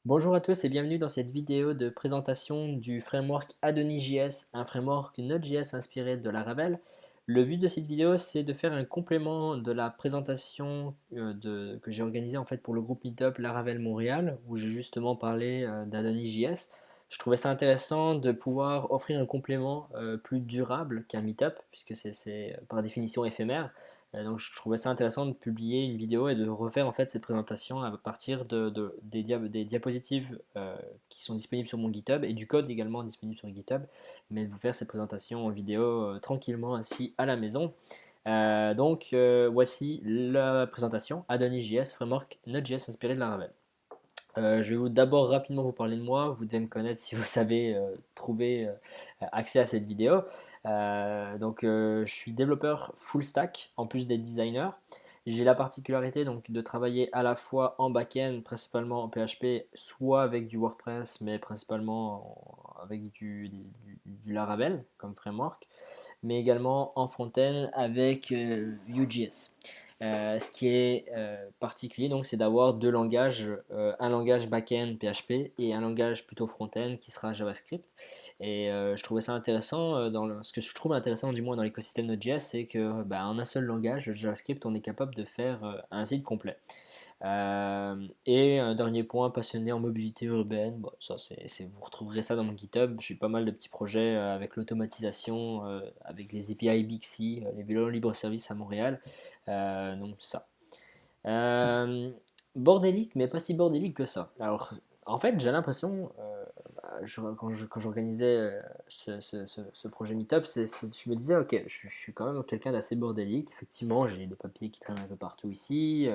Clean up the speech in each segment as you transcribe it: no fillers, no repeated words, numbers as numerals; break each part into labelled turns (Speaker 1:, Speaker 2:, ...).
Speaker 1: Bonjour à tous et bienvenue dans cette vidéo de présentation du framework Adonis.js, un framework Node.js inspiré de Laravel. Le but de cette vidéo, c'est de faire un complément de la présentation que j'ai organisée en fait pour le groupe Meetup Laravel Montréal, où j'ai justement parlé d'Adonis.js. Je trouvais ça intéressant de pouvoir offrir un complément plus durable qu'un Meetup, puisque c'est par définition éphémère. Donc je trouvais ça intéressant de publier une vidéo et de refaire en fait cette présentation à partir des diapositives qui sont disponibles sur mon GitHub et du code également disponible sur GitHub, mais de vous faire cette présentation en vidéo tranquillement assis à la maison. Voici la présentation Adonis.js, framework Node.js inspiré de Laravel. Je vais d'abord rapidement vous parler de moi. Vous devez me connaître si vous savez trouver accès à cette vidéo. Je suis développeur full stack en plus d'être designer. J'ai la particularité donc de travailler à la fois en back-end, principalement en PHP, soit avec du WordPress, mais principalement avec du Laravel comme framework, mais également en front-end avec Vue.js. Ce qui est particulier, donc, c'est d'avoir deux langages, un langage back-end PHP et un langage plutôt front-end qui sera JavaScript. Et je trouvais ça intéressant, ce que je trouve intéressant du moins dans l'écosystème Node.js, c'est que en un seul langage, le JavaScript, on est capable de faire un site complet. Et un dernier point, passionné en mobilité urbaine. Bon, ça, vous retrouverez ça dans mon GitHub. J'ai pas mal de petits projets avec l'automatisation, avec les API Bixi, les vélos libre-service à Montréal. Donc ça. Euh, Bordélique, mais pas si bordélique que ça. Alors, en fait, j'ai l'impression, quand j'organisais ce projet Meetup, je me disais, ok, je suis quand même quelqu'un d'assez bordélique. Effectivement, j'ai des papiers qui traînent un peu partout ici,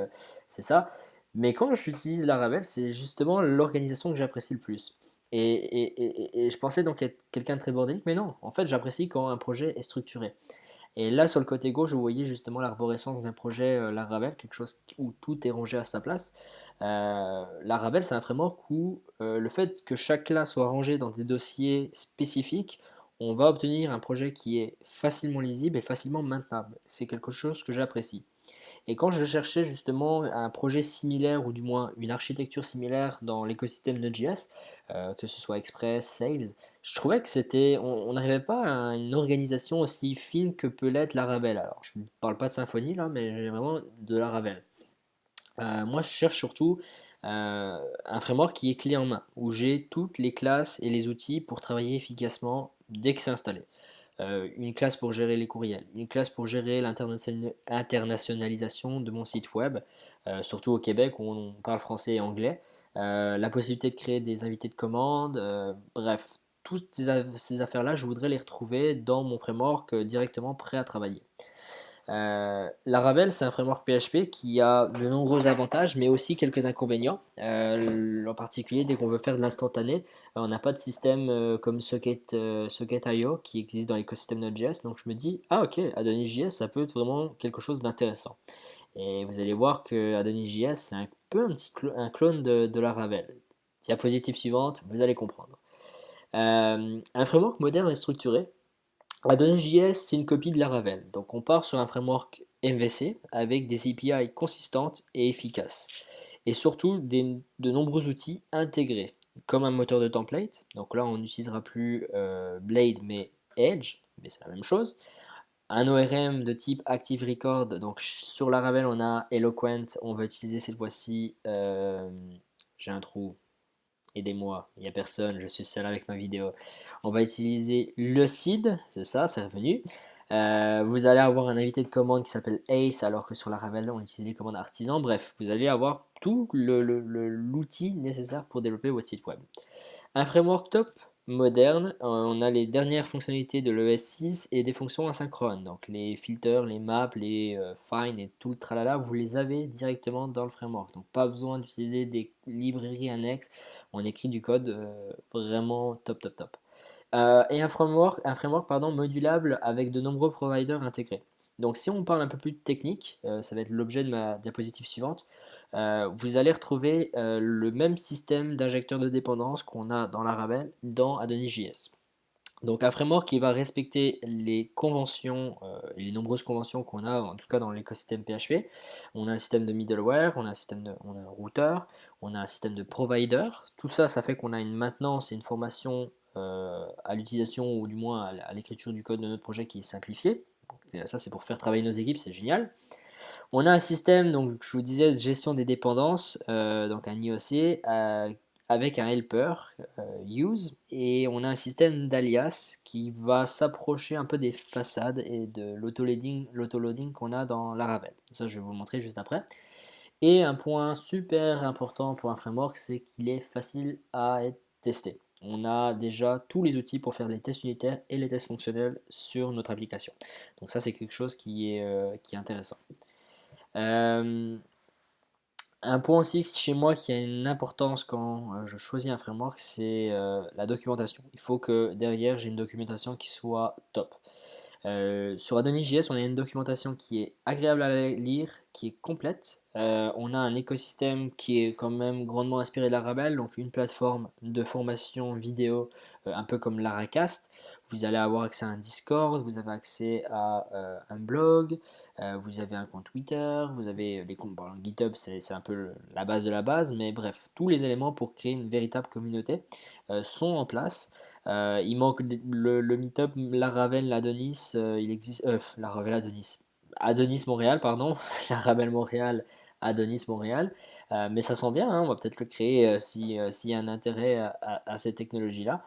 Speaker 1: c'est ça. Mais quand j'utilise Laravel, c'est justement l'organisation que j'apprécie le plus. Et je pensais donc être quelqu'un de très bordélique, mais non, en fait, j'apprécie quand un projet est structuré. Et là, sur le côté gauche, vous voyez justement l'arborescence d'un projet Laravel, quelque chose où tout est rangé à sa place. Laravel, c'est un framework où le fait que chaque classe soit rangée dans des dossiers spécifiques, on va obtenir un projet qui est facilement lisible et facilement maintenable. C'est quelque chose que j'apprécie. Et quand je cherchais justement un projet similaire, ou du moins une architecture similaire dans l'écosystème Node.js, que ce soit Express, Sales, je trouvais que on n'arrivait pas à une organisation aussi fine que peut l'être Laravel. Alors, je ne parle pas de Symfony là, mais vraiment de Laravel. Moi, je cherche surtout un framework qui est clé en main, où j'ai toutes les classes et les outils pour travailler efficacement dès que c'est installé. Une classe pour gérer les courriels, une classe pour gérer l'internationalisation de mon site web, surtout au Québec où on parle français et anglais, la possibilité de créer des invités de commande, bref, toutes ces affaires-là, je voudrais les retrouver dans mon framework directement prêt à travailler. Laravel, c'est un framework PHP qui a de nombreux avantages, mais aussi quelques inconvénients. En particulier, dès qu'on veut faire de l'instantané, on n'a pas de système comme Socket.io qui existe dans l'écosystème Node.js. Donc je me dis, ah ok, Adonis.js, ça peut être vraiment quelque chose d'intéressant. Et vous allez voir que Adonis.js, c'est un peu un clone de Laravel. Diapositive suivante, vous allez comprendre. Un framework moderne et structuré. Adonis.js, c'est une copie de Laravel. Donc on part sur un framework MVC avec des API consistantes et efficaces. Et surtout de nombreux outils intégrés, comme un moteur de template. Donc là, on n'utilisera plus Blade, mais Edge, mais c'est la même chose. Un ORM de type Active Record. Donc sur Laravel, on a Eloquent. On va utiliser cette fois-ci. J'ai un trou. Aidez-moi, il n'y a personne, je suis seul avec ma vidéo. On va utiliser le CID, c'est ça, c'est revenu. Vous allez avoir un invité de commande qui s'appelle Ace, alors que sur la Ravel, on utilise les commandes artisan. Bref, vous allez avoir tout l'outil nécessaire pour développer votre site web. Un framework top, moderne, on a les dernières fonctionnalités de l'ES6 et des fonctions asynchrones. Donc les filters, les maps, les find et tout le tralala, vous les avez directement dans le framework. Donc pas besoin d'utiliser des librairies annexes. On écrit du code vraiment top top top. Et un framework pardon, modulable avec de nombreux providers intégrés. Donc si on parle un peu plus de technique, ça va être l'objet de ma diapositive suivante, vous allez retrouver le même système d'injecteur de dépendance qu'on a dans Laravel dans Adonis.js. Donc un framework qui va respecter les conventions, les nombreuses conventions qu'on a, en tout cas dans l'écosystème PHP. On a un système de middleware, on a un routeur, on a un système de provider. Tout ça, ça fait qu'on a une maintenance et une formation à l'utilisation ou du moins à l'écriture du code de notre projet qui est simplifiée. Ça, c'est pour faire travailler nos équipes, c'est génial. On a un système, donc je vous disais, de gestion des dépendances, donc un IOC, avec un helper use, et on a un système d'alias qui va s'approcher un peu des façades et de l'autoloading qu'on a dans Laravel. Ça, je vais vous le montrer juste après. Et un point super important pour un framework, c'est qu'il est facile à être testé. On a déjà tous les outils pour faire les tests unitaires et les tests fonctionnels sur notre application. Donc ça, c'est quelque chose qui est intéressant. Euh, un point aussi chez moi qui a une importance quand je choisis un framework, c'est la documentation. Il faut que derrière j'ai une documentation qui soit top. Sur Adonis.js, on a une documentation qui est agréable à lire, qui est complète. On a un écosystème qui est quand même grandement inspiré de Laravel, donc une plateforme de formation vidéo un peu comme Laracast. Vous allez avoir accès à un Discord, vous avez accès à un blog, vous avez un compte Twitter, vous avez les comptes. Bon, GitHub, c'est un peu la base de la base, mais bref, tous les éléments pour créer une véritable communauté sont en place. Il manque le meet-up Laravel Adonis, il existe Laravel Adonis. Adonis Montréal, pardon, Laravel Montréal, Adonis Montréal. Mais ça sent bien, hein, on va peut-être le créer si, s'il y a un intérêt à cette technologie-là.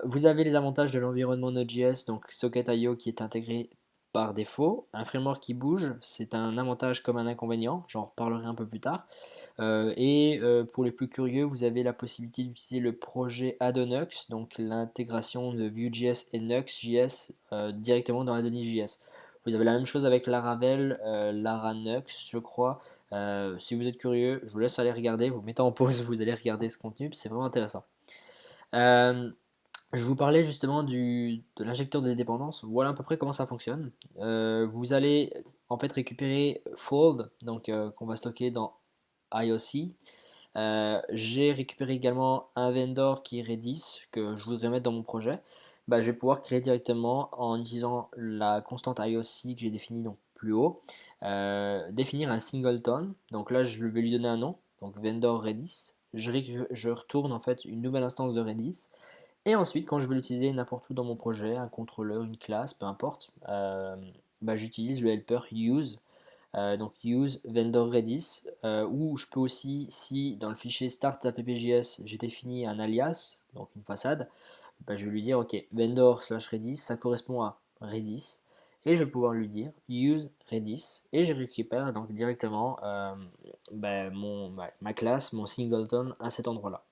Speaker 1: Vous avez les avantages de l'environnement Node.js, donc Socket.io qui est intégré par défaut. Un framework qui bouge, c'est un avantage comme un inconvénient, j'en reparlerai un peu plus tard. Pour les plus curieux, vous avez la possibilité d'utiliser le projet Addonux, donc l'intégration de Vue.js et Nux.js directement dans Adonis.js. Vous avez la même chose avec Laravel, Laranux, je crois. Si vous êtes curieux, je vous laisse aller regarder. Vous mettez en pause, vous allez regarder ce contenu, c'est vraiment intéressant. Euh, je vous parlais justement de l'injecteur de dépendances. Voilà à peu près comment ça fonctionne. Vous allez en fait récupérer Fold, donc qu'on va stocker dans IOC. J'ai récupéré également un vendor qui est Redis que je voudrais mettre dans mon projet. Bah, je vais pouvoir créer directement en utilisant la constante IOC que j'ai définie donc plus haut. Définir un singleton. Donc là, je vais lui donner un nom. Donc vendor Redis. Je retourne en fait une nouvelle instance de Redis. Et ensuite, quand je veux l'utiliser n'importe où dans mon projet, un contrôleur, une classe, peu importe, bah, j'utilise le helper use donc use vendor redis, ou je peux aussi, si dans le fichier start.ppjs j'ai défini un alias, donc une façade, bah, je vais lui dire ok, vendor slash redis, ça correspond à redis, et je vais pouvoir lui dire use redis, et je récupère donc directement bah, ma classe, mon singleton à cet endroit-là.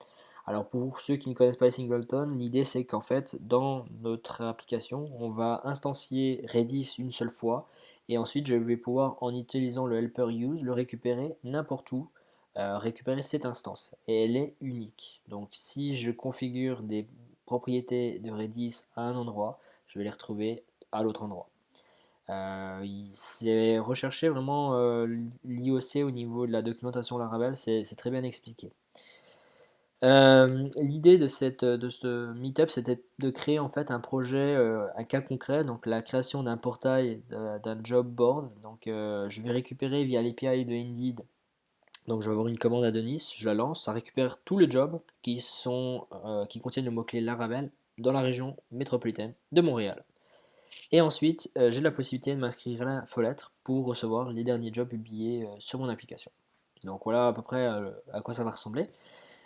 Speaker 1: Alors pour ceux qui ne connaissent pas les singletons, l'idée c'est qu'en fait dans notre application, on va instancier Redis une seule fois et ensuite je vais pouvoir en utilisant le helper use le récupérer n'importe où, récupérer cette instance et elle est unique. Donc si je configure des propriétés de Redis à un endroit, je vais les retrouver à l'autre endroit. C'est recherché vraiment l'IOC au niveau de la documentation Laravel, c'est très bien expliqué. L'idée de ce meetup, c'était de créer en fait un projet, un cas concret, donc la création d'un portail, d'un job board. Donc, je vais récupérer via l'API de Indeed. Donc, je vais avoir une commande Adonis, je la lance, ça récupère tous les jobs qui contiennent le mot-clé Laravel dans la région métropolitaine de Montréal. Et ensuite, j'ai la possibilité de m'inscrire à l'infolettre pour recevoir les derniers jobs publiés sur mon application. Donc voilà à peu près à quoi ça va ressembler.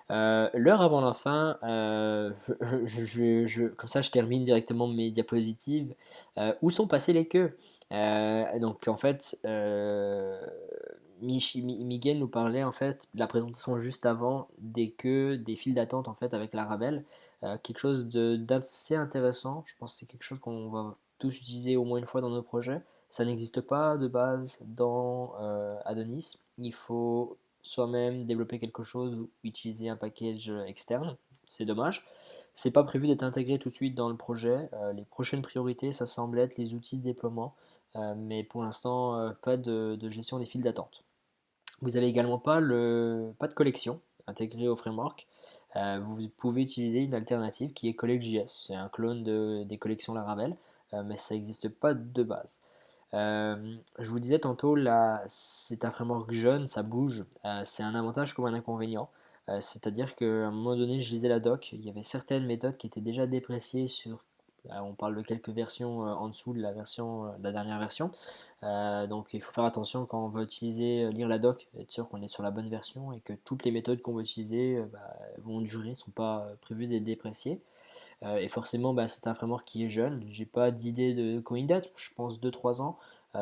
Speaker 1: L'heure avant la fin, comme ça je termine directement mes diapositives. Où sont passées les queues? Donc en fait, Miguel nous parlait en fait de la présentation juste avant des queues, des files d'attente en fait avec Laravel. Quelque chose d'assez intéressant. Je pense que c'est quelque chose qu'on va tous utiliser au moins une fois dans nos projets. Ça n'existe pas de base dans Adonis. Il faut soi-même développer quelque chose ou utiliser un package externe. C'est dommage. C'est pas prévu d'être intégré tout de suite dans le projet. Les prochaines priorités, ça semble être les outils de déploiement, mais pour l'instant, pas de gestion des files d'attente. Vous avez également pas de collection intégrée au framework. vous pouvez utiliser une alternative qui est CollectJS. C'est un clone des collections Laravel, mais ça n'existe pas de base. Je vous disais tantôt, là, c'est un framework jeune, ça bouge. C'est un avantage comme un inconvénient. C'est-à-dire qu'à un moment donné, je lisais la doc, il y avait certaines méthodes qui étaient déjà dépréciées sur. On parle de quelques versions en dessous de de la dernière version. Donc il faut faire attention quand on va lire la doc, être sûr qu'on est sur la bonne version et que toutes les méthodes qu'on va utiliser vont durer, ne sont pas prévues d'être dépréciées. Et forcément, c'est un framework qui est jeune. J'ai pas d'idée de quand il date, je pense 2-3 ans.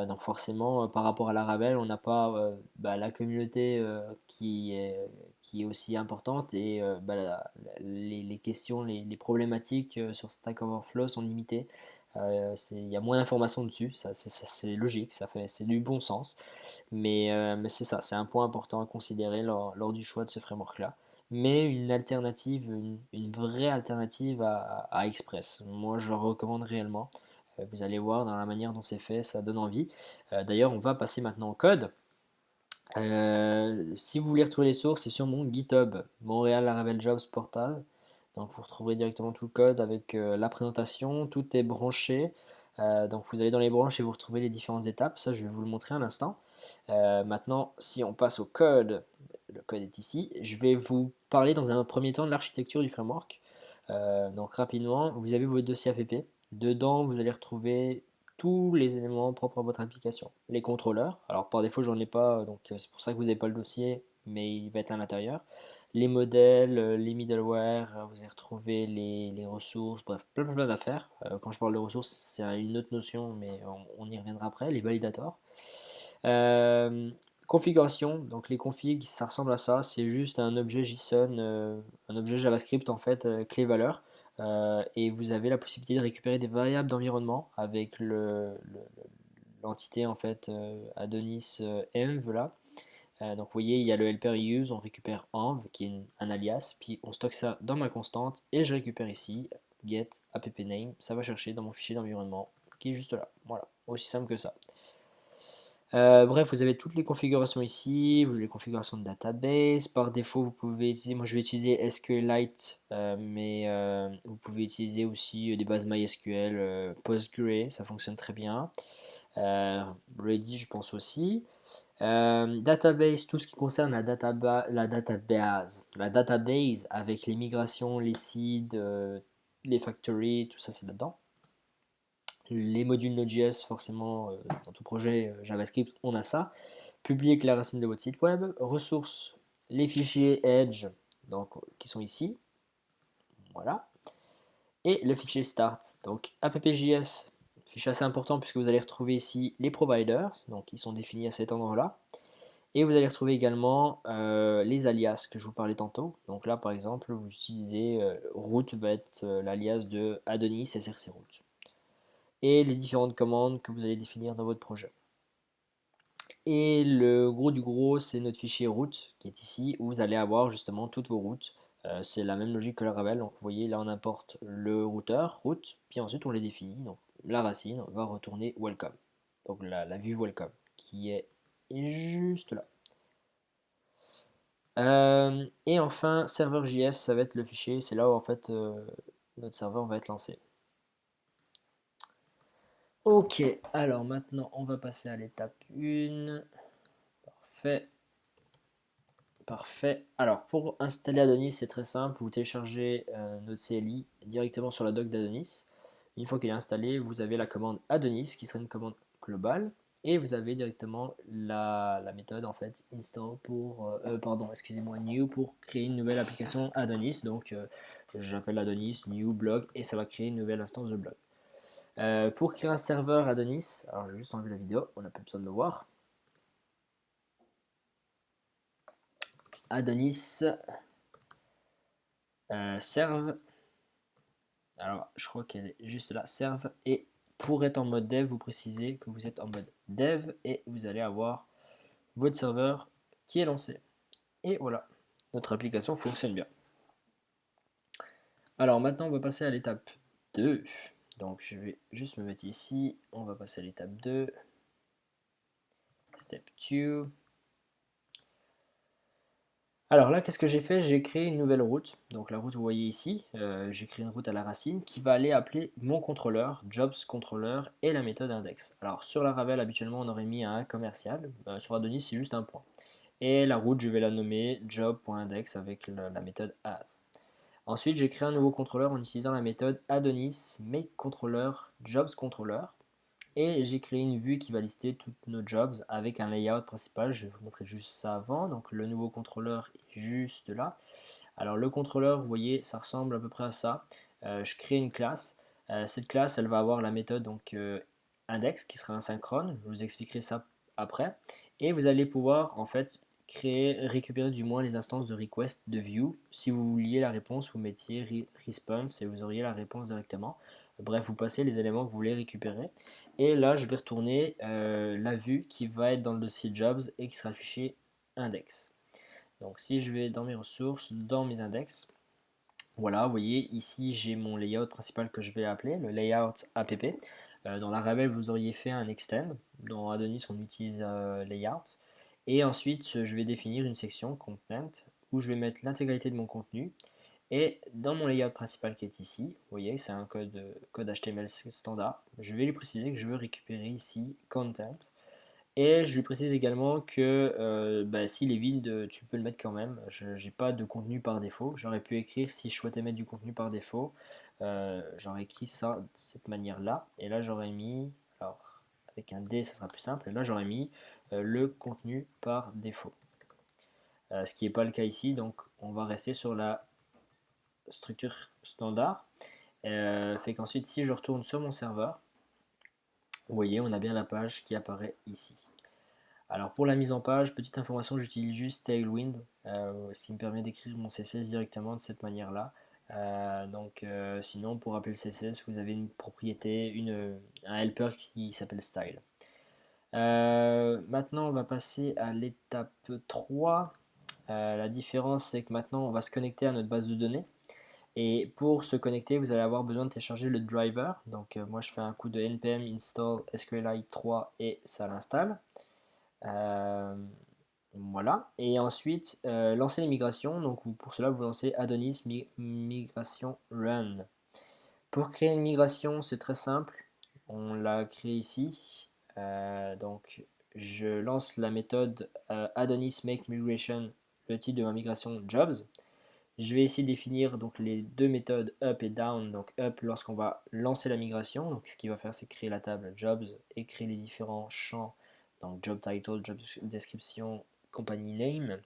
Speaker 1: Donc forcément, par rapport à Laravel, on n'a pas la communauté qui est aussi importante et les questions, les problématiques sur Stack Overflow sont limitées. Il y a moins d'informations dessus, c'est logique, c'est du bon sens. Mais c'est ça, c'est un point important à considérer lors du choix de ce framework-là. Mais une alternative, une vraie alternative à Express. Moi, je le recommande réellement. Vous allez voir dans la manière dont c'est fait, ça donne envie. D'ailleurs, on va passer maintenant au code. Si vous voulez retrouver les sources, c'est sur mon GitHub, Montréal Laravel Jobs Portal. Donc vous retrouverez directement tout le code avec la présentation, tout est branché. Donc vous allez dans les branches et vous retrouvez les différentes étapes. Ça, je vais vous le montrer un instant. Maintenant, si on passe au code, le code est ici. Je vais vous parler dans un premier temps de l'architecture du framework. Donc rapidement, vous avez votre dossier app. Dedans, vous allez retrouver tous les éléments propres à votre application. Les contrôleurs, alors par défaut j'en ai pas, donc c'est pour ça que vous n'avez pas le dossier, mais il va être à l'intérieur. Les modèles, les middleware, vous allez retrouver les ressources, bref, plein d'affaires. Quand je parle de ressources, c'est une autre notion, mais on y reviendra après, les validators. Euh, Configuration, donc les configs, ça ressemble à ça, c'est juste un objet JSON, un objet JavaScript en fait, clé valeur. Et vous avez la possibilité de récupérer des variables d'environnement avec l'entité en fait Adonis env là. Donc vous voyez, il y a le helper use, on récupère env qui est un alias, puis on stocke ça dans ma constante et je récupère ici get appname, ça va chercher dans mon fichier d'environnement qui est juste là. Voilà, aussi simple que ça. Bref, vous avez toutes les configurations ici, vous avez les configurations de database. Par défaut, vous pouvez utiliser, moi je vais utiliser SQLite, mais vous pouvez utiliser aussi des bases MySQL, Postgre, ça fonctionne très bien. Redis, je pense aussi. Database, tout ce qui concerne la database avec les migrations, les seeds, les factories, tout ça c'est là-dedans. Les modules Node.js, forcément, dans tout projet JavaScript, on a ça. Publier avec la racine de votre site web. Ressources, les fichiers Edge, donc, qui sont ici. Voilà. Et le fichier start, donc app.js, fichier assez important puisque vous allez retrouver ici les providers, donc qui sont définis à cet endroit-là. Et vous allez retrouver également les alias que je vous parlais tantôt. Donc là, par exemple, vous utilisez root va être l'alias de Adonis src root. Et les différentes commandes que vous allez définir dans votre projet. Et le gros du gros, c'est notre fichier route qui est ici, où vous allez avoir justement toutes vos routes. C'est la même logique que le Laravel. Donc vous voyez, là on importe le routeur, route, puis ensuite on les définit. Donc la racine va retourner welcome. Donc la vue welcome, qui est juste là. Et enfin, serveur.js, ça va être le fichier, c'est là où en fait notre serveur va être lancé. Ok, alors maintenant on va passer à l'étape 1. Parfait. Parfait. Alors pour installer Adonis, c'est très simple. Vous téléchargez notre CLI directement sur la doc d'Adonis. Une fois qu'il est installé, vous avez la commande Adonis qui sera une commande globale. Et vous avez directement la méthode en fait install pour, pardon, excusez-moi, new pour créer une nouvelle application Adonis. Donc j'appelle Adonis new blog et ça va créer une nouvelle instance de blog. Pour créer un serveur Adonis, alors je vais juste enlever la vidéo, on n'a pas besoin de le voir. Adonis serve. Alors je crois qu'elle est juste là, serve. Et pour être en mode dev, vous précisez que vous êtes en mode dev et vous allez avoir votre serveur qui est lancé. Et voilà, notre application fonctionne bien. Alors maintenant on va passer à l'étape 2. Donc je vais juste me mettre ici, on va passer à l'étape 2. Step 2. Alors là, qu'est-ce que j'ai fait? J'ai créé une nouvelle route. Donc la route, vous voyez ici, j'ai créé une route à la racine qui va aller appeler mon contrôleur, jobs controller et la méthode index. Alors sur Laravel, habituellement, on aurait mis un commercial. Sur Adonis, c'est juste un point. Et la route, je vais la nommer job.index avec la méthode as. Ensuite, j'ai créé un nouveau contrôleur en utilisant la méthode Adonis makeController jobsController. Et j'ai créé une vue qui va lister tous nos jobs avec un layout principal. Je vais vous montrer juste ça avant. Donc le nouveau contrôleur est juste là. Alors le contrôleur, vous voyez, ça ressemble à peu près à ça. Je crée une classe. Cette classe, elle va avoir la méthode donc index qui sera asynchrone. Je vous expliquerai ça après. Et vous allez pouvoir en fait récupérer du moins les instances de request de view. Si vous vouliez la réponse, vous mettiez response et vous auriez la réponse directement. Bref, vous passez les éléments que vous voulez récupérer. Et là, je vais retourner la vue qui va être dans le dossier jobs et qui sera le fichier index. Donc si je vais dans mes ressources, dans mes index, voilà, vous voyez, ici j'ai mon layout principal que je vais appeler, le layout app. Dans Laravel, vous auriez fait un extend. Dans Adonis, on utilise layout. Et ensuite, je vais définir une section content où je vais mettre l'intégralité de mon contenu. Et dans mon layout principal qui est ici, vous voyez, c'est un code HTML standard. Je vais lui préciser que je veux récupérer ici content. Et je lui précise également que s'il est vide, tu peux le mettre quand même. Je n'ai pas de contenu par défaut. J'aurais pu écrire si je souhaitais mettre du contenu par défaut. J'aurais écrit ça de cette manière-là. Et là, j'aurais mis, alors avec un D, ça sera plus simple. Et là, j'aurais mis le contenu par défaut. Ce qui n'est pas le cas ici. Donc, on va rester sur la structure standard. Fait qu'ensuite, si je retourne sur mon serveur, vous voyez, on a bien la page qui apparaît ici. Alors pour la mise en page, petite information, j'utilise juste Tailwind, ce qui me permet d'écrire mon CSS directement de cette manière-là. Sinon, pour appeler le CSS, vous avez une propriété, un helper qui s'appelle style. Maintenant, on va passer à l'étape 3. La différence, c'est que maintenant, on va se connecter à notre base de données. Et pour se connecter, vous allez avoir besoin de télécharger le driver. Donc moi, je fais un coup de npm install SQLite 3 et ça l'installe. Voilà. Et ensuite, lancer les migrations. Donc pour cela, vous lancez Adonis migration run. Pour créer une migration, c'est très simple. On l'a créé ici. Donc je lance la méthode Adonis make migration, le titre de ma migration jobs. Je vais ici définir donc les deux méthodes up et down. Donc up lorsqu'on va lancer la migration. Donc ce qu'il va faire, c'est créer la table jobs et créer les différents champs. Donc job title, job description, company name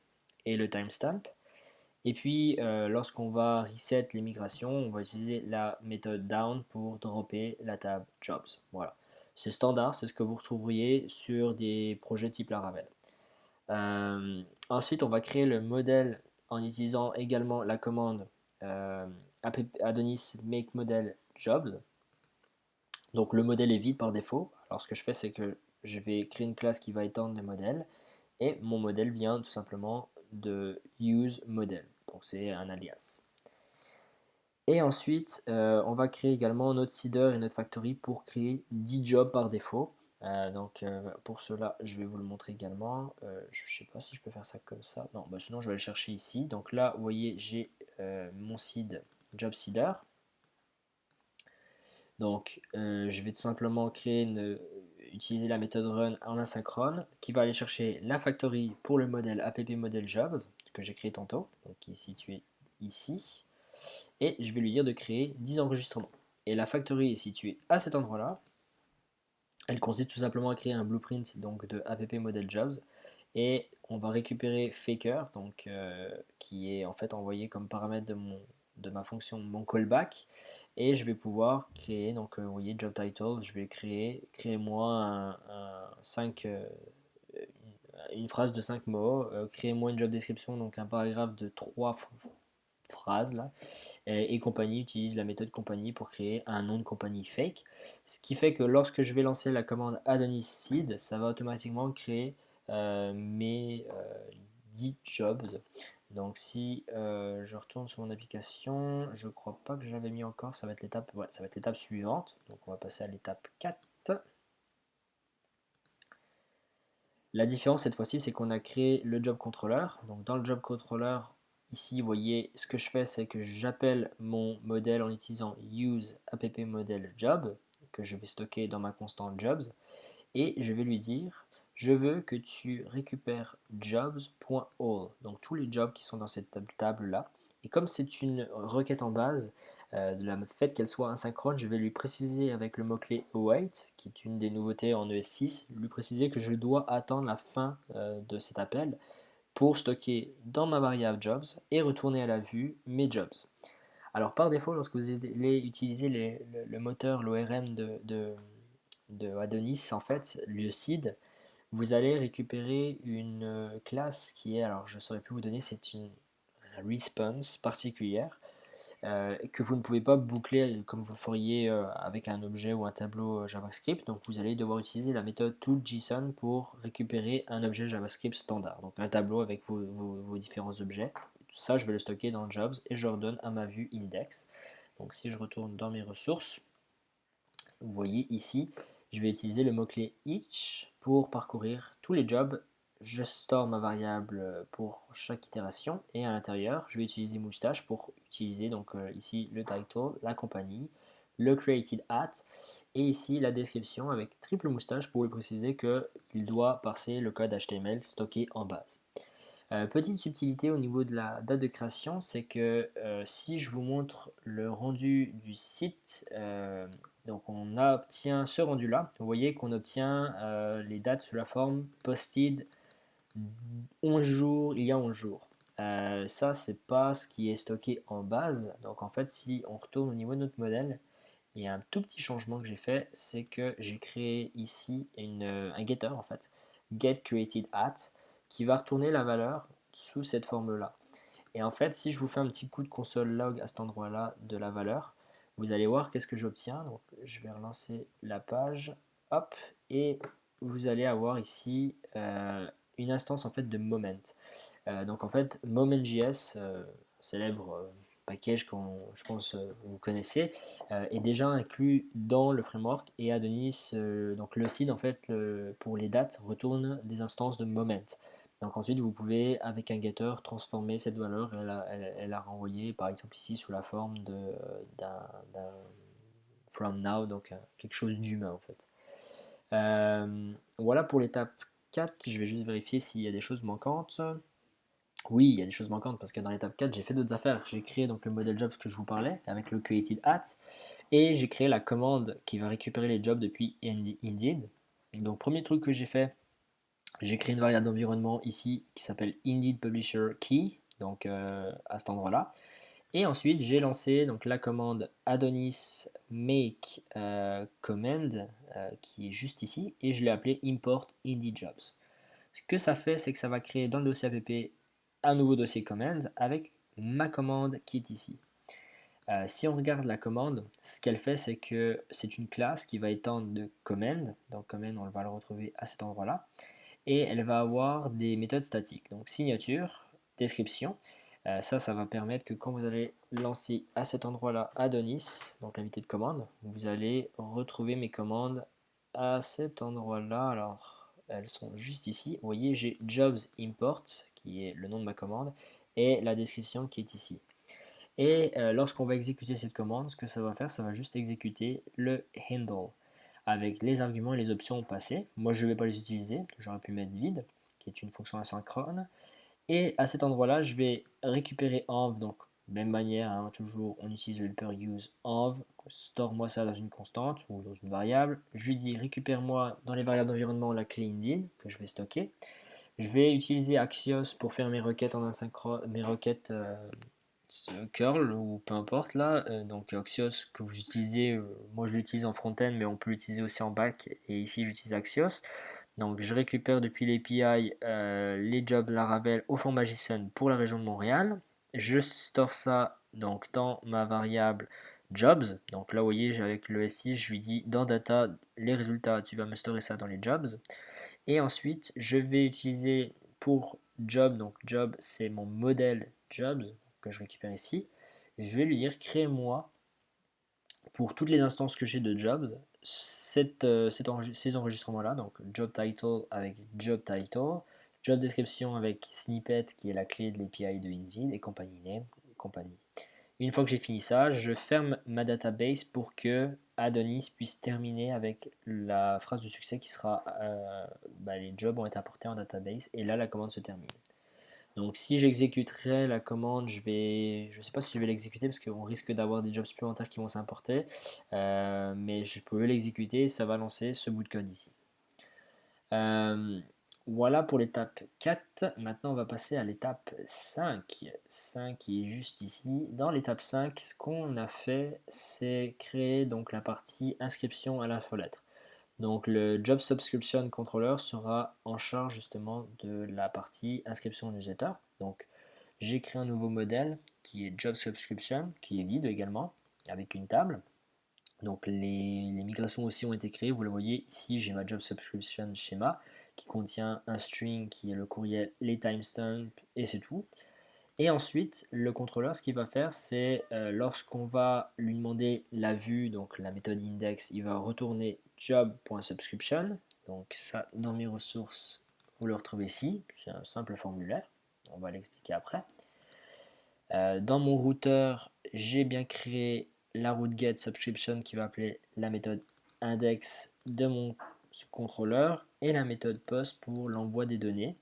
Speaker 1: et le timestamp. Et puis lorsqu'on va reset les migrations, on va utiliser la méthode down pour dropper la table jobs. Voilà. C'est standard, c'est ce que vous retrouveriez sur des projets type Laravel. Ensuite, on va créer le modèle en utilisant également la commande Adonis make model jobs. Donc le modèle est vide par défaut. Alors ce que je fais, c'est que je vais créer une classe qui va étendre le modèle. Et mon modèle vient tout simplement de use model. Donc c'est un alias. Et ensuite, on va créer également notre seeder et notre factory pour créer 10 jobs par défaut. Pour cela, je vais vous le montrer également. Je ne sais pas si je peux faire ça comme ça. Non, sinon je vais aller chercher ici. Donc là, vous voyez, j'ai mon seed job seeder. Donc je vais tout simplement utiliser la méthode run en asynchrone qui va aller chercher la factory pour le modèle app model jobs que j'ai créé tantôt, donc qui est situé ici. Et je vais lui dire de créer 10 enregistrements. Et la factory est située à cet endroit-là. Elle consiste tout simplement à créer un blueprint donc, de app model jobs. Et on va récupérer faker, donc, qui est en fait envoyé comme paramètre de ma fonction, mon callback. Et je vais pouvoir créer, donc vous voyez, job title, je vais créez-moi une phrase de 5 mots, créez-moi une job description, donc un paragraphe de 3 phrases là, et compagnie utilise la méthode compagnie pour créer un nom de compagnie fake, ce qui fait que lorsque je vais lancer la commande Adonis seed, ça va automatiquement créer mes 10 jobs. Donc si je retourne sur mon application, je crois pas que je l'avais mis encore, ça va être l'étape suivante. Donc on va passer à l'étape 4. La différence cette fois-ci, c'est qu'on a créé le job controller. Donc dans le job controller, ici, vous voyez, ce que je fais, c'est que j'appelle mon modèle en utilisant use app model job, que je vais stocker dans ma constante jobs, et je vais lui dire, je veux que tu récupères jobs.all, donc tous les jobs qui sont dans cette table-là. Et comme c'est une requête en base, de la fait qu'elle soit asynchrone, je vais lui préciser avec le mot-clé await, qui est une des nouveautés en ES6, lui préciser que je dois attendre la fin de cet appel pour stocker dans ma variable jobs et retourner à la vue mes jobs. Alors par défaut, lorsque vous allez utiliser le moteur, l'ORM de Adonis, en fait, le seed, vous allez récupérer une classe qui est, alors je ne saurais plus vous donner, c'est une response particulière que vous ne pouvez pas boucler comme vous feriez avec un objet ou un tableau JavaScript. Donc vous allez devoir utiliser la méthode tool.json pour récupérer un objet JavaScript standard, donc un tableau avec vos différents objets. Tout ça, je vais le stocker dans jobs et je redonne à ma vue index. Donc si je retourne dans mes ressources, vous voyez ici, je vais utiliser le mot-clé each pour parcourir tous les jobs. Je store ma variable pour chaque itération et à l'intérieur, je vais utiliser moustache pour utiliser donc ici le title, la compagnie, le created at et ici la description avec triple moustache pour lui préciser qu'il doit parser le code HTML stocké en base. Petite subtilité au niveau de la date de création, c'est que si je vous montre le rendu du site, donc on obtient ce rendu-là. Vous voyez qu'on obtient les dates sous la forme posted 11 jours, il y a 11 jours. Ça, c'est pas ce qui est stocké en base. Donc en fait, si on retourne au niveau de notre modèle, il y a un tout petit changement que j'ai fait, c'est que j'ai créé ici un getter en fait, get created at, qui va retourner la valeur sous cette forme-là. Et en fait, si je vous fais un petit coup de console log à cet endroit-là de la valeur, vous allez voir qu'est-ce que j'obtiens. Donc, je vais relancer la page, hop, et vous allez avoir ici une instance en fait de moment. Donc en fait, Moment.js, célèbre package qu'on je pense vous connaissez, est déjà inclus dans le framework et Adonis, donc le seed en fait pour les dates retourne des instances de moment. Donc ensuite vous pouvez avec un getter transformer cette valeur et la renvoyer par exemple ici sous la forme d'un from now, donc quelque chose d'humain en fait. Voilà pour l'étape 4, je vais juste vérifier s'il y a des choses manquantes. Oui, il y a des choses manquantes parce que dans l'étape 4, j'ai fait d'autres affaires. J'ai créé donc le modèle jobs que je vous parlais avec le created at et j'ai créé la commande qui va récupérer les jobs depuis Indeed. Donc premier truc que j'ai fait, j'ai créé une variable d'environnement ici qui s'appelle Indeed Publisher Key, donc à cet endroit-là. Et ensuite, j'ai lancé donc la commande Adonis make command qui est juste ici et je l'ai appelé import Indeed jobs. Ce que ça fait, c'est que ça va créer dans le dossier app un nouveau dossier command avec ma commande qui est ici. Si on regarde la commande, ce qu'elle fait, c'est que c'est une classe qui va étendre de command. Donc command, on va le retrouver à cet endroit-là. Et elle va avoir des méthodes statiques. Donc signature, description. Ça va permettre que quand vous allez lancer à cet endroit-là Adonis, donc l'invité de commande, vous allez retrouver mes commandes à cet endroit-là. Alors, elles sont juste ici. Vous voyez, j'ai jobs import, qui est le nom de ma commande, et la description qui est ici. Et lorsqu'on va exécuter cette commande, ce que ça va faire, ça va juste exécuter le handle avec les arguments et les options passées. Moi, je ne vais pas les utiliser, j'aurais pu mettre vide, qui est une fonction asynchrone. Et à cet endroit-là, je vais récupérer env, donc même manière, hein, toujours on utilise le helper use env, store-moi ça dans une constante ou dans une variable. Je lui dis récupère-moi dans les variables d'environnement la clé indeed que je vais stocker. Je vais utiliser Axios pour faire mes requêtes en asynchrone, mes requêtes curl ou peu importe là. Donc Axios que vous utilisez, moi je l'utilise en front-end, mais on peut l'utiliser aussi en back. Et ici j'utilise Axios. Donc je récupère depuis l'API les jobs Laravel au format JSON pour la région de Montréal. Je store ça donc dans ma variable jobs. Donc là vous voyez avec le S6 je lui dis dans data les résultats tu vas me storer ça dans les jobs. Et ensuite je vais utiliser pour job, donc job c'est mon modèle jobs que je récupère ici. Je vais lui dire crée-moi pour toutes les instances que j'ai de jobs, ces enregistrements-là, donc job title avec job title, job description avec snippet qui est la clé de l'API de Indeed et compagnie name et compagnie. Une fois que j'ai fini ça, je ferme ma database pour que Adonis puisse terminer avec la phrase de succès qui sera les jobs ont été apportés en database et là la commande se termine. Donc si j'exécuterai la commande, je ne sais pas si je vais l'exécuter parce qu'on risque d'avoir des jobs supplémentaires qui vont s'importer, mais je peux l'exécuter et ça va lancer ce bout de code ici. Voilà pour l'étape 4. Maintenant, on va passer à l'étape 5. 5 qui est juste ici. Dans l'étape 5, ce qu'on a fait, c'est créer donc la partie inscription à l'infolettre. Donc le Job Subscription Controller sera en charge justement de la partie inscription newsletter. Donc j'ai créé un nouveau modèle qui est Job Subscription, qui est vide également, avec une table. Donc les migrations aussi ont été créées, vous le voyez ici, j'ai ma Job Subscription schéma qui contient un string qui est le courriel, les timestamps et c'est tout. Et ensuite, le contrôleur, ce qu'il va faire, c'est lorsqu'on va lui demander la vue, donc la méthode index, il va retourner job.subscription. Donc ça, dans mes ressources, vous le retrouvez ici. C'est un simple formulaire. On va l'expliquer après. Dans mon routeur, j'ai bien créé la route get subscription qui va appeler la méthode index de mon contrôleur et la méthode post pour l'envoi des données.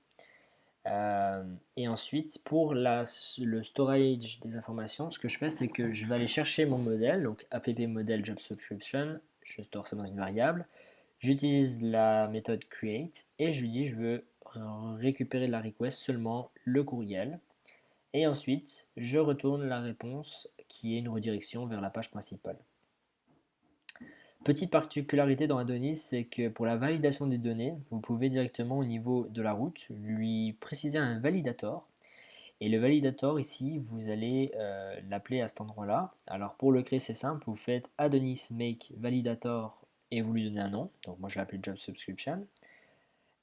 Speaker 1: Et ensuite, pour le storage des informations, ce que je fais, c'est que je vais aller chercher mon modèle, donc app model job subscription, je store ça dans une variable, j'utilise la méthode create et je lui dis je veux récupérer de la request seulement le courriel. Et ensuite, je retourne la réponse qui est une redirection vers la page principale. Petite particularité dans Adonis, c'est que pour la validation des données, vous pouvez directement au niveau de la route lui préciser un validator. Et le validator ici, vous allez l'appeler à cet endroit-là. Alors pour le créer, c'est simple, vous faites Adonis make validator et vous lui donnez un nom. Donc moi je vais l'appeler job subscription.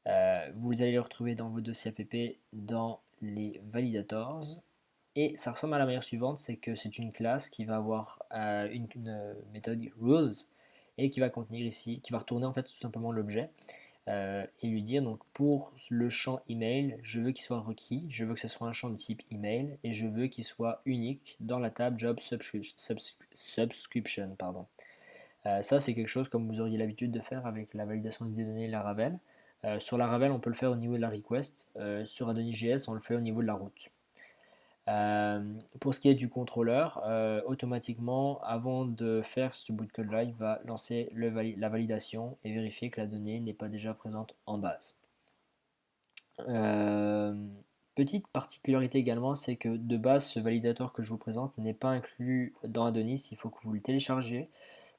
Speaker 1: Vous allez le retrouver dans vos dossiers app dans les validators. Et ça ressemble à la manière suivante, c'est que c'est une classe qui va avoir une méthode rules et qui va contenir ici, qui va retourner en fait tout simplement l'objet et lui dire donc pour le champ email, je veux qu'il soit requis, je veux que ce soit un champ de type email et je veux qu'il soit unique dans la table job subscription. Pardon. Ça c'est quelque chose comme vous auriez l'habitude de faire avec la validation des données Laravel. Sur Laravel on peut le faire au niveau de la request, sur Adonis.js on le fait au niveau de la route. Pour ce qui est du contrôleur, automatiquement, avant de faire ce bout de code là, il va lancer la validation et vérifier que la donnée n'est pas déjà présente en base. Petite particularité également, c'est que de base, ce validateur que je vous présente n'est pas inclus dans Adonis, il faut que vous le téléchargez.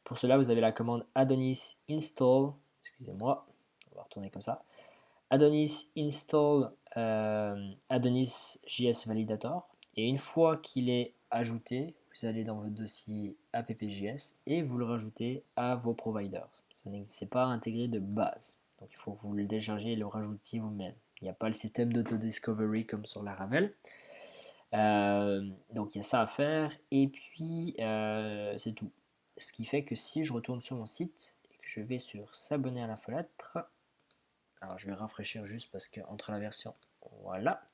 Speaker 1: Pour cela, vous avez la commande Adonis install, excusez-moi, on va retourner comme ça, Adonis install Adonis JS Validator. Et une fois qu'il est ajouté, vous allez dans votre dossier app.js et vous le rajoutez à vos providers. Ça n'existe pas intégré de base. Donc il faut que vous le téléchargez et le rajoutiez vous-même. Il n'y a pas le système d'auto-discovery comme sur Laravel. Donc il y a ça à faire. Et puis c'est tout. Ce qui fait que si je retourne sur mon site et que je vais sur s'abonner à l'infolettre, alors je vais rafraîchir juste parce que entre la version, voilà.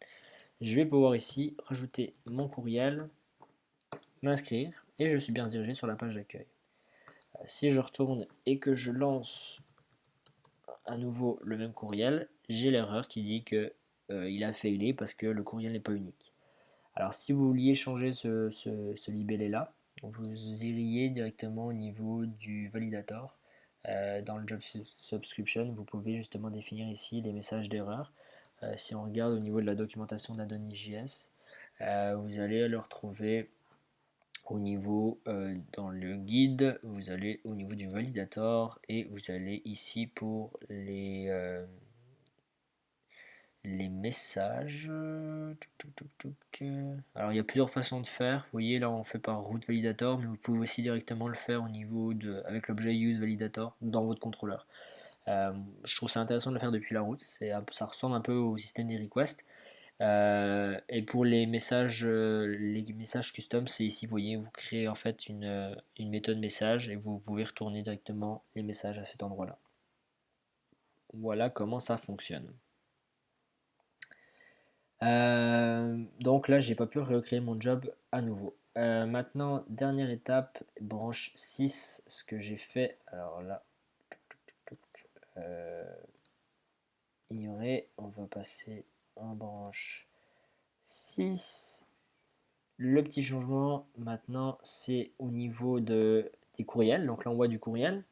Speaker 1: Je vais pouvoir ici rajouter mon courriel, m'inscrire et je suis bien dirigé sur la page d'accueil. Si je retourne et que je lance à nouveau le même courriel, j'ai l'erreur qui dit que il a failé parce que le courriel n'est pas unique. Alors si vous vouliez changer ce libellé là, vous iriez directement au niveau du validator. Dans le job subscription, vous pouvez justement définir ici des messages d'erreur. Si on regarde au niveau de la documentation d'Adonis.js, vous allez le retrouver au niveau dans le guide, vous allez au niveau du validator et vous allez ici pour les messages. Alors il y a plusieurs façons de faire. Vous voyez là on fait par route validator, mais vous pouvez aussi directement le faire au niveau avec l'objet use validator dans votre contrôleur. Je trouve ça intéressant de le faire depuis la route. Ça ressemble un peu au système des requests. Et pour les messages custom, c'est ici, vous voyez, vous créez en fait une méthode message et vous pouvez retourner directement les messages à cet endroit-là. Voilà comment ça fonctionne. Donc là, j'ai pas pu recréer mon job à nouveau. Maintenant, dernière étape, branche 6, ce que j'ai fait. Alors là, ignorer, on va passer en branche 6. Le petit changement maintenant, c'est au niveau des courriels, donc l'envoi du courriel.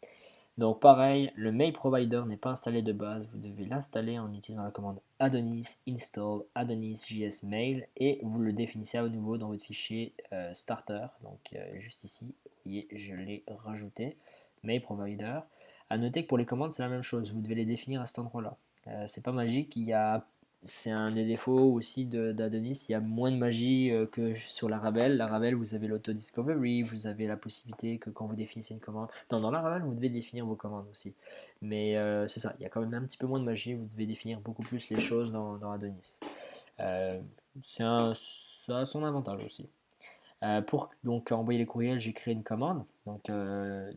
Speaker 1: Donc pareil, le mail provider n'est pas installé de base, vous devez l'installer en utilisant la commande adonis install adonis.js mail et vous le définissez à nouveau dans votre fichier starter, donc juste ici, vous voyez, je l'ai rajouté, mail provider. À noter que pour les commandes c'est la même chose, vous devez les définir à cet endroit-là. C'est pas magique, c'est un des défauts aussi d'Adonis, il y a moins de magie que sur Laravel. Laravel, vous avez l'auto-discovery, vous avez la possibilité que quand vous définissez une commande... Non, dans Laravel, vous devez définir vos commandes aussi. Mais c'est ça, il y a quand même un petit peu moins de magie, vous devez définir beaucoup plus les choses dans Adonis. Ça a son avantage aussi. Pour donc envoyer les courriels, j'ai créé une commande, donc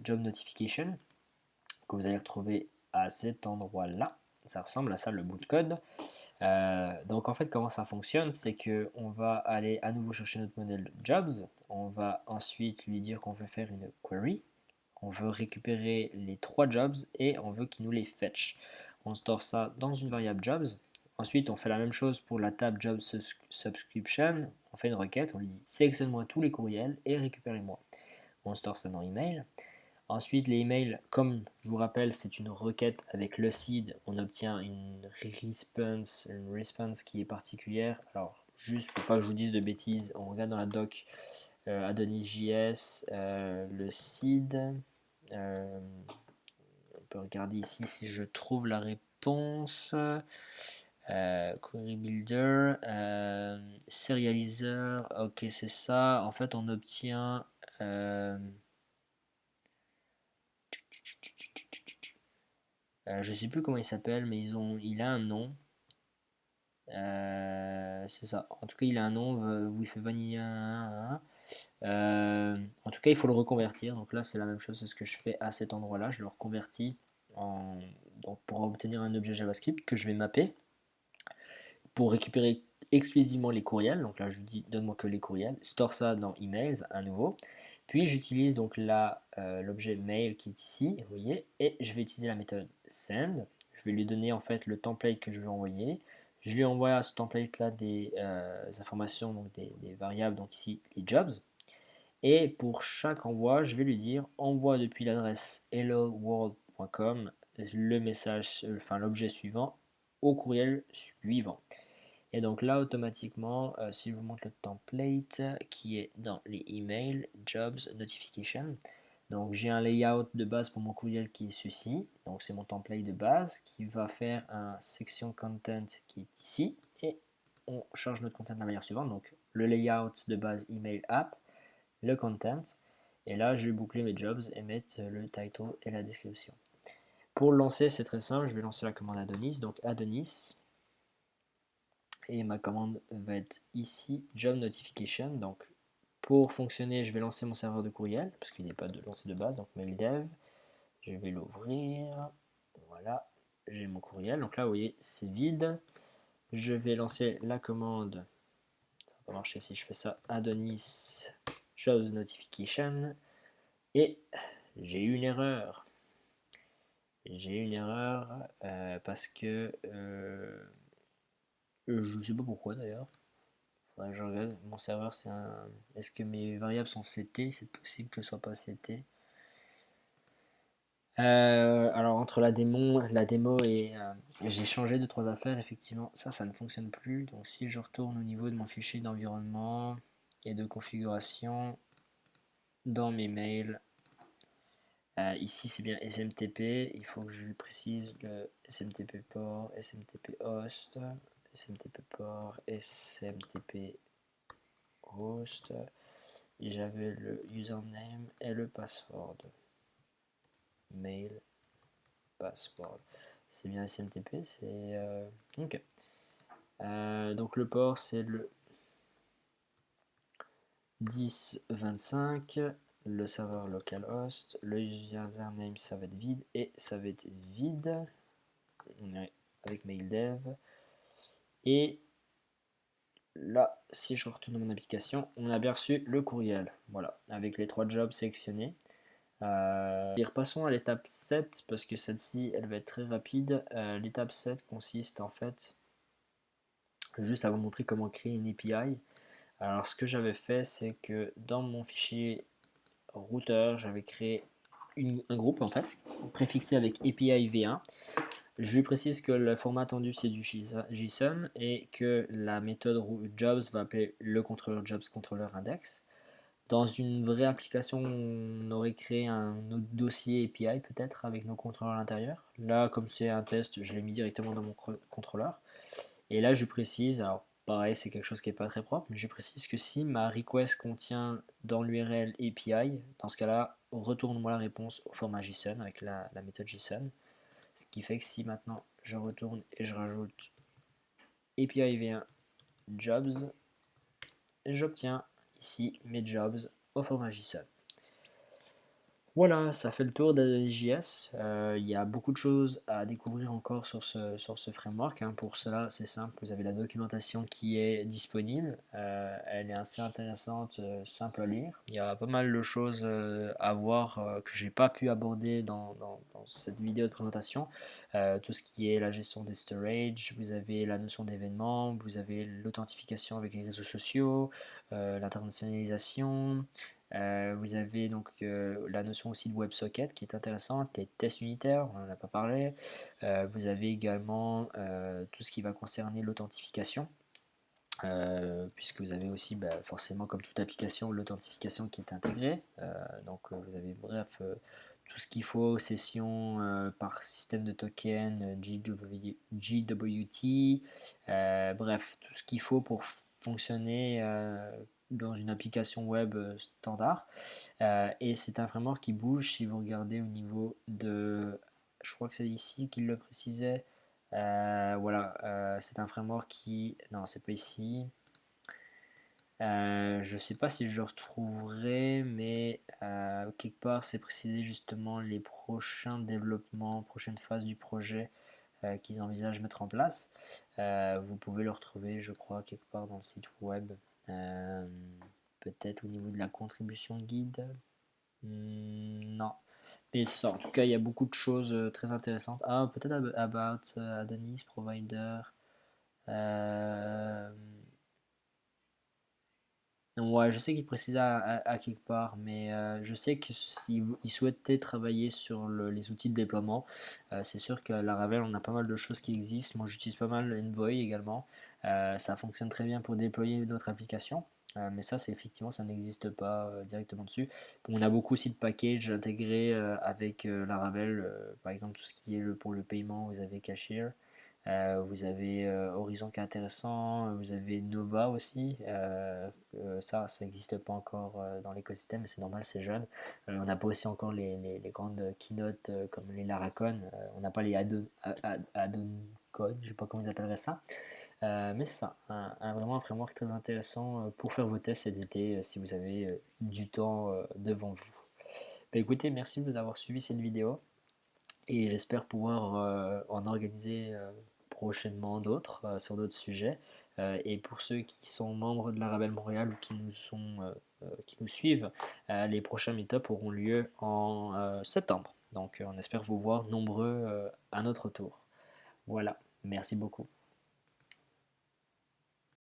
Speaker 1: job notification, que vous allez retrouver à cet endroit-là. Ça ressemble à ça le bout de code. Donc en fait comment ça fonctionne, c'est que on va aller à nouveau chercher notre modèle jobs, on va ensuite lui dire qu'on veut faire une query, on veut récupérer les trois jobs et on veut qu'il nous les fetch. On store ça dans une variable jobs. Ensuite on fait la même chose pour la table job subscription, on fait une requête, on lui dit sélectionne-moi tous les courriels et récupérez-moi. On store ça dans email. Ensuite, les emails, comme je vous rappelle, c'est une requête avec le seed. On obtient une response qui est particulière. Alors, juste pour pas que je vous dise de bêtises, on regarde dans la doc Adonis.js, le seed. On peut regarder ici si je trouve la réponse. Query Builder, Serializer, ok, c'est ça. En fait, on obtient. Je sais plus comment il s'appelle, mais il a un nom. C'est ça. En tout cas, il a un nom. Il fait Vanilla. En tout cas, il faut le reconvertir. Donc là, c'est la même chose. C'est ce que je fais à cet endroit-là. Je le reconvertis donc pour obtenir un objet JavaScript que je vais mapper pour récupérer exclusivement les courriels. Donc là, je dis donne-moi que les courriels. Store ça dans emails à nouveau. Puis j'utilise donc l'objet mail qui est ici, vous voyez, et je vais utiliser la méthode send. Je vais lui donner en fait le template que je veux envoyer. Je lui envoie à ce template là des informations, donc des variables, donc ici les jobs. Et pour chaque envoi, je vais lui dire envoie depuis l'adresse helloworld.com le message, enfin l'objet suivant au courriel suivant. Et donc là, automatiquement, si je vous montre le template qui est dans les emails, jobs, notification. Donc j'ai un layout de base pour mon courriel qui est ceci. Donc c'est mon template de base qui va faire un section content qui est ici. Et on charge notre content de la manière suivante. Donc le layout de base email app, le content. Et là, je vais boucler mes jobs et mettre le title et la description. Pour le lancer, c'est très simple. Je vais lancer la commande Adonis. Donc Adonis. Et ma commande va être ici, job notification. Donc pour fonctionner, je vais lancer mon serveur de courriel, parce qu'il n'est pas lancé de base, donc mail dev. Je vais l'ouvrir. Voilà, j'ai mon courriel. Donc là, vous voyez, c'est vide. Je vais lancer la commande. Ça va pas marcher si je fais ça. Adonis jobs notification. Et j'ai eu une erreur. J'ai eu une erreur parce que je ne sais pas pourquoi d'ailleurs. Faudrait que je regarde. Mon serveur, c'est un. Est-ce que mes variables sont CT? C'est possible que ce soit pas CT. Alors entre la démo et j'ai changé 2-3 affaires, effectivement, ça ne fonctionne plus. Donc si je retourne au niveau de mon fichier d'environnement et de configuration dans mes mails, ici c'est bien SMTP. Il faut que je lui précise le SMTP port, SMTP host, SMTP port, SMTP host. Et j'avais le username et le password. Mail, password. C'est bien SMTP, c'est ok. Donc le port c'est le 1025, le serveur localhost, le username ça va être vide et ça va être vide. On est avec maildev. Et là, si je retourne dans mon application, on a bien reçu le courriel. Voilà, avec les 3 jobs sélectionnés. Et repassons à l'étape 7 parce que celle-ci elle va être très rapide. L'étape 7 consiste en fait juste à vous montrer comment créer une API. Alors ce que j'avais fait c'est que dans mon fichier routeur j'avais créé un groupe en fait préfixé avec API v1. Je lui précise que le format attendu c'est du JSON et que la méthode jobs va appeler le contrôleur jobs contrôleur index. Dans une vraie application, on aurait créé un autre dossier API peut-être avec nos contrôleurs à l'intérieur. Là, comme c'est un test, je l'ai mis directement dans mon contrôleur. Et là, je précise, alors pareil, c'est quelque chose qui n'est pas très propre, mais je précise que si ma request contient dans l'URL API, dans ce cas-là, retourne-moi la réponse au format JSON avec la méthode JSON. Ce qui fait que si maintenant je retourne et je rajoute API v1 jobs, j'obtiens ici mes jobs au format JSON. Voilà, ça fait le tour d'AdonyJS. Il y a beaucoup de choses à découvrir encore sur ce framework, hein. Pour cela, c'est simple, vous avez la documentation qui est disponible. Elle est assez intéressante, simple à lire. Il y a pas mal de choses à voir que j'ai pas pu aborder dans cette vidéo de présentation. Tout ce qui est la gestion des storage, vous avez la notion d'événement, vous avez l'authentification avec les réseaux sociaux, l'internationalisation. Vous avez donc la notion aussi de WebSocket qui est intéressante, les tests unitaires, on n'en a pas parlé. Vous avez également tout ce qui va concerner l'authentification, puisque vous avez aussi forcément comme toute application l'authentification qui est intégrée. Donc vous avez bref tout ce qu'il faut, session par système de token, GWT, bref, tout ce qu'il faut pour fonctionner dans une application web standard. Et c'est un framework qui bouge si vous regardez au niveau de, je crois que c'est ici qu'il le précisait. Voilà, c'est un framework qui, non, c'est pas ici. Je sais pas si je le retrouverai, mais quelque part c'est précisé justement les prochains développements, prochaines phases du projet qu'ils envisagent mettre en place. Vous pouvez le retrouver, je crois, quelque part dans le site web. Peut-être au niveau de la contribution guide. Non. Mais c'est ça. En tout cas, il y a beaucoup de choses très intéressantes. Ah, peut-être about Adonis Provider. Euh, Ouais, je sais qu'il précisait à quelque part, mais je sais que s'il souhaitait travailler sur les outils de déploiement, c'est sûr que Laravel, on a pas mal de choses qui existent. Moi, j'utilise pas mal Envoy également. Ça fonctionne très bien pour déployer notre application, mais ça, c'est effectivement, ça n'existe pas directement dessus. On a beaucoup aussi de packages intégrés avec Laravel, par exemple tout ce qui est pour le paiement, vous avez Cashier. Vous avez Horizon qui est intéressant, vous avez Nova aussi. Ça n'existe pas encore dans l'écosystème, mais c'est normal, c'est jeune. On n'a pas aussi encore les grandes keynotes comme les Laracon. On n'a pas les Adoncon, je sais pas comment ils appelleraient ça. Mais c'est ça, vraiment un framework très intéressant pour faire vos tests cet été si vous avez du temps devant vous. Bah, écoutez, merci d'avoir suivi cette vidéo et j'espère pouvoir en organiser prochainement d'autres sur d'autres sujets. Et pour ceux qui sont membres de Laravel Montréal ou qui nous suivent, les prochains meet-up auront lieu en septembre. Donc on espère vous voir nombreux à notre tour. Voilà, merci beaucoup.